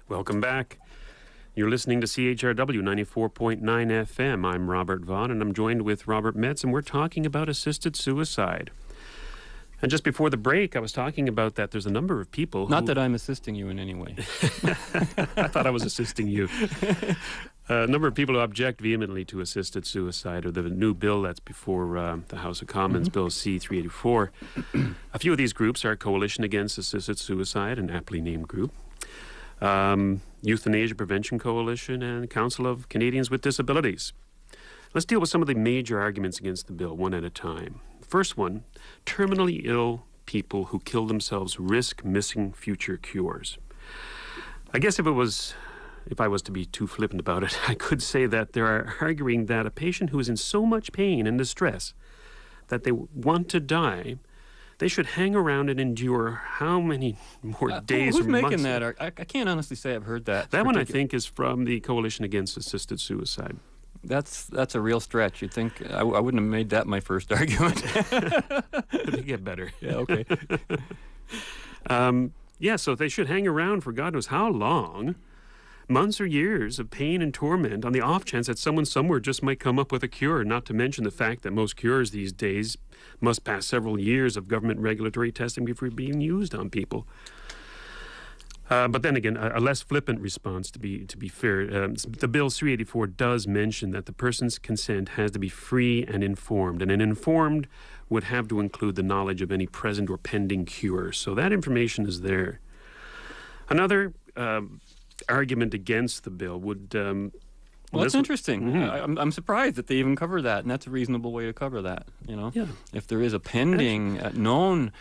Welcome back. You're listening to CHRW 94.9 FM. I'm Robert Vaughn, and I'm joined with Robert Metz, and we're talking about assisted suicide. And just before the break, I was talking about that there's a number of people Not that I'm assisting you in any way. I thought I was assisting you. A number of people who object vehemently to assisted suicide, or the new bill that's before the House of Commons, Bill C-384. A few of these groups are Coalition Against Assisted Suicide, an aptly named group, Euthanasia Prevention Coalition, and Council of Canadians with Disabilities. Let's deal with some of the major arguments against the bill, one at a time. First one, terminally ill people who kill themselves risk missing future cures. I guess if I was to be too flippant about it, I could say that they are arguing that a patient who is in so much pain and distress that they want to die, they should hang around and endure how many more days or months? Who's making that? I can't honestly say I've heard that. That one, I think, is from the Coalition Against Assisted Suicide. That's a real stretch. You'd think I wouldn't have made that my first argument. They get better. Yeah, okay. So they should hang around for God knows how long, months or years of pain and torment on the off chance that someone somewhere just might come up with a cure, not to mention the fact that most cures these days must pass several years of government regulatory testing before being used on people. But then again, a less flippant response, to be fair. The Bill 384 does mention that the person's consent has to be free and informed, and an informed would have to include the knowledge of any present or pending cure. So that information is there. Another argument against the bill would... well, that's interesting. I'm surprised that they even cover that, and that's a reasonable way to cover that, you know? Yeah. If there is a pending, known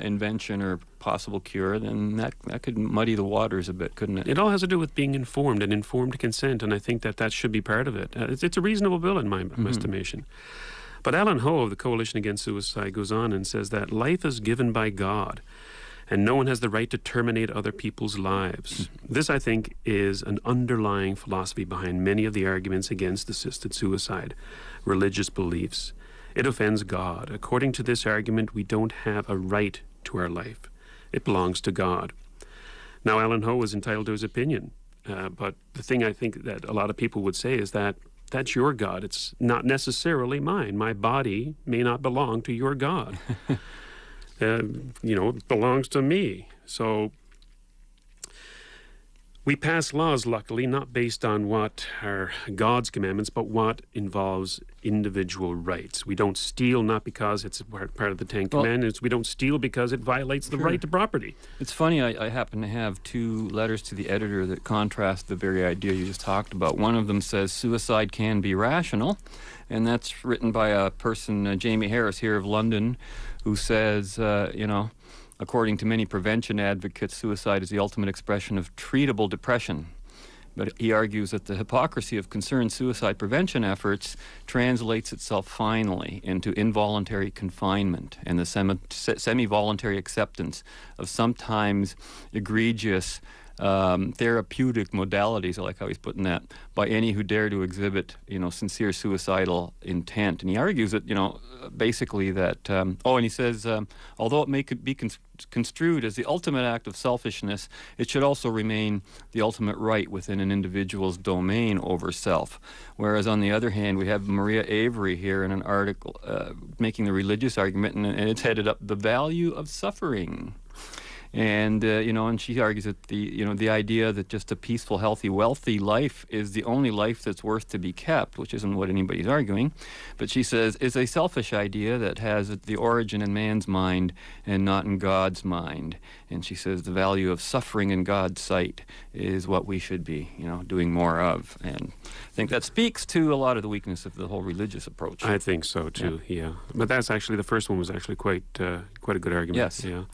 invention or possible cure, then that could muddy the waters a bit, couldn't it? It all has to do with being informed and informed consent, and I think that should be part of it. It's a reasonable bill in my estimation. But Alan Ho of the Coalition Against Suicide goes on and says that life is given by God, and no one has the right to terminate other people's lives. This, I think, is an underlying philosophy behind many of the arguments against assisted suicide, religious beliefs. It offends God. According to this argument, we don't have a right to our life. It belongs to God. Now, Alan Ho is entitled to his opinion, but the thing I think that a lot of people would say is that that's your God. It's not necessarily mine. My body may not belong to your God. It belongs to me. So we pass laws, luckily, not based on what are God's commandments, but what involves individual rights. We don't steal not because it's part of the Ten Commandments. We don't steal because it violates the right to property. It's funny, I happen to have two letters to the editor that contrast the very idea you just talked about. One of them says suicide can be rational, and that's written by a person, Jamie Harris here of London, who says, according to many prevention advocates, suicide is the ultimate expression of treatable depression. But he argues that the hypocrisy of concerned suicide prevention efforts translates itself finally into involuntary confinement and the semi-voluntary acceptance of sometimes egregious therapeutic modalities, I like how he's putting that, by any who dare to exhibit, sincere suicidal intent. And he argues that, basically that, and he says, although it may be construed as the ultimate act of selfishness, it should also remain the ultimate right within an individual's domain over self. Whereas on the other hand, we have Maria Avery here in an article making the religious argument, and it's headed up The Value of Suffering. And, and she argues that the idea that just a peaceful, healthy, wealthy life is the only life that's worth to be kept, which isn't what anybody's arguing, but she says is a selfish idea that has the origin in man's mind and not in God's mind. And she says the value of suffering in God's sight is what we should be, doing more of. And I think that speaks to a lot of the weakness of the whole religious approach. I think so, too, yeah. But that's actually, the first one was actually quite a good argument. Yes. Yeah.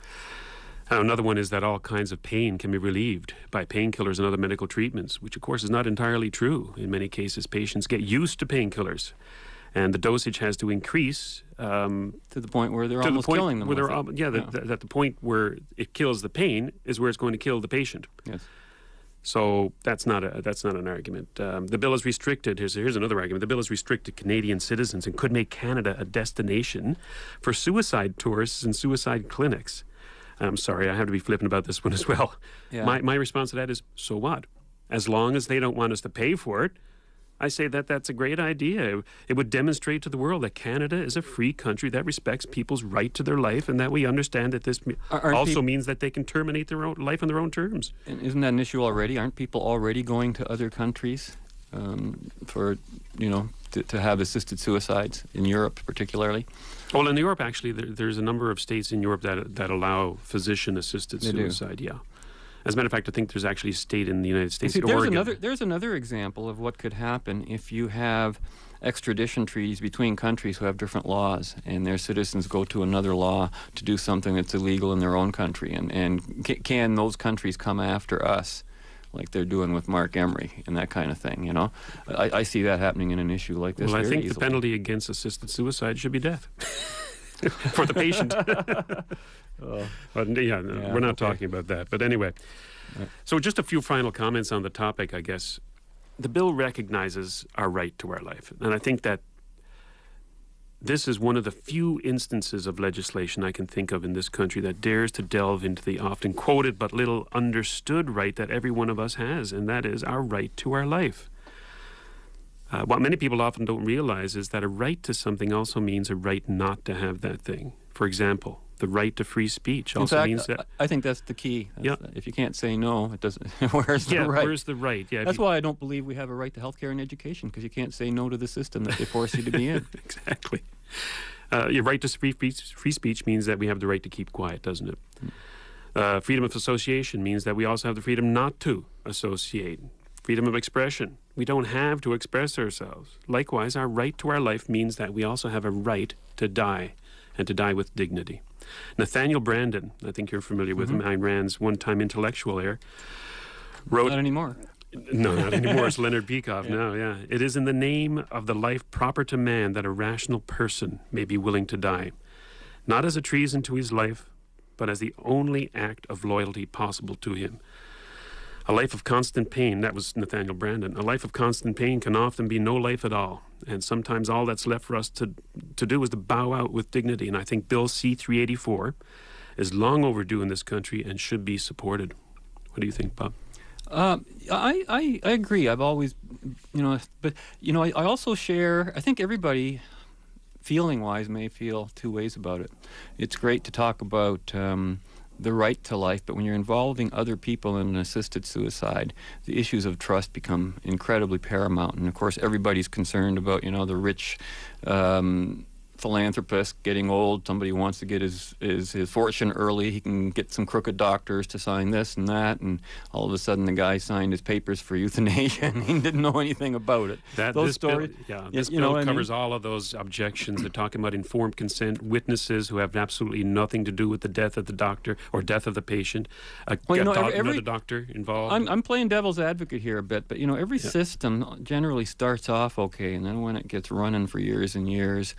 Another one is that all kinds of pain can be relieved by painkillers and other medical treatments, which of course is not entirely true. In many cases, patients get used to painkillers, and the dosage has to increase to the point where they're almost killing them. That the point where it kills the pain is where it's going to kill the patient. Yes. So that's not an argument. The bill is restricted. Here's another argument. The bill is restricted Canadian citizens and could make Canada a destination for suicide tourists and suicide clinics. I'm sorry, I have to be flippant about this one as well. Yeah. My response to that is, so what? As long as they don't want us to pay for it, I say that that's a great idea. It would demonstrate to the world that Canada is a free country that respects people's right to their life, and that we understand that this also means that they can terminate their own life on their own terms. And isn't that an issue already? Aren't people already going to other countries for, to have assisted suicides, in Europe particularly? Well, in Europe, actually, there's a number of states in Europe that allow physician-assisted suicide, yeah. As a matter of fact, I think there's actually a state in the United States, Oregon. There's another example of what could happen if you have extradition treaties between countries who have different laws, and their citizens go to another law to do something that's illegal in their own country. And can those countries come after us, like they're doing with Mark Emery and that kind of thing, I see that happening in an issue like this. Well, I think easily. The penalty against assisted suicide should be death. For the patient. We're not talking about that. But anyway, so just a few final comments on the topic, I guess. The bill recognizes our right to our life. And I think that this is one of the few instances of legislation I can think of in this country that dares to delve into the often quoted but little understood right that every one of us has, and that is our right to our life. What many people often don't realize is that a right to something also means a right not to have that thing. For example, the right to free speech also means that... I think that's the key. If you can't say no, it doesn't... Where's the right? Where's the right? Yeah, that's why I don't believe we have a right to health care and education, because you can't say no to the system that they force you to be in. Exactly. Your right to free speech means that we have the right to keep quiet, doesn't it? Freedom of association means that we also have the freedom not to associate. Freedom of expression. We don't have to express ourselves. Likewise, our right to our life means that we also have a right to die, and to die with dignity. Nathaniel Branden, I think you're familiar with him, Ayn Rand's one-time intellectual here, wrote... Not anymore. No, not anymore. It's Leonard Peikoff now, yeah. It is in the name of the life proper to man that a rational person may be willing to die, not as a treason to his life, but as the only act of loyalty possible to him. A life of constant pain, that was Nathaniel Branden, a life of constant pain can often be no life at all. And sometimes all that's left for us to do is to bow out with dignity. And I think Bill C-384 is long overdue in this country and should be supported. What do you think, Bob? I agree. I've always, but, I also share, I think everybody, feeling-wise, may feel two ways about it. It's great to talk about the right to life, but when you're involving other people in an assisted suicide, the issues of trust become incredibly paramount. And of course, everybody's concerned about, the rich philanthropist getting old. Somebody wants to get his fortune early. He can get some crooked doctors to sign this and that, and all of a sudden the guy signed his papers for euthanasia and he didn't know anything about it. This bill covers all of those objections. They're talking about informed consent, witnesses who have absolutely nothing to do with the death of the doctor or death of the patient, another doctor involved. I'm playing devil's advocate here a bit, but every system generally starts off okay, and then when it gets running for years and years,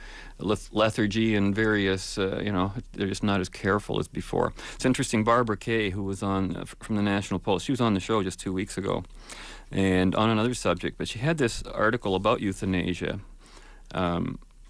lethargy and various, they're just not as careful as before. It's interesting, Barbara Kay, who was on from the National Post, she was on the show just 2 weeks ago, and on another subject, but she had this article about euthanasia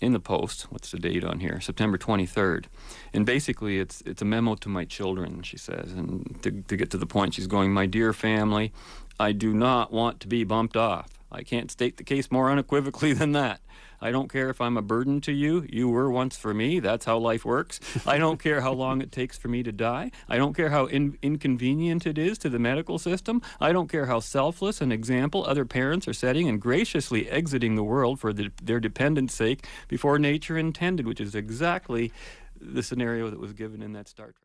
in the Post. What's the date on here? September 23rd. And basically, it's a memo to my children, she says, and to get to the point, she's going, "My dear family, I do not want to be bumped off. I can't state the case more unequivocally than that. I don't care if I'm a burden to you. You were once for me. That's how life works. I don't care how long it takes for me to die. I don't care how inconvenient it is to the medical system. I don't care how selfless an example other parents are setting and graciously exiting the world for their dependents' sake before nature intended," which is exactly the scenario that was given in that Star Trek.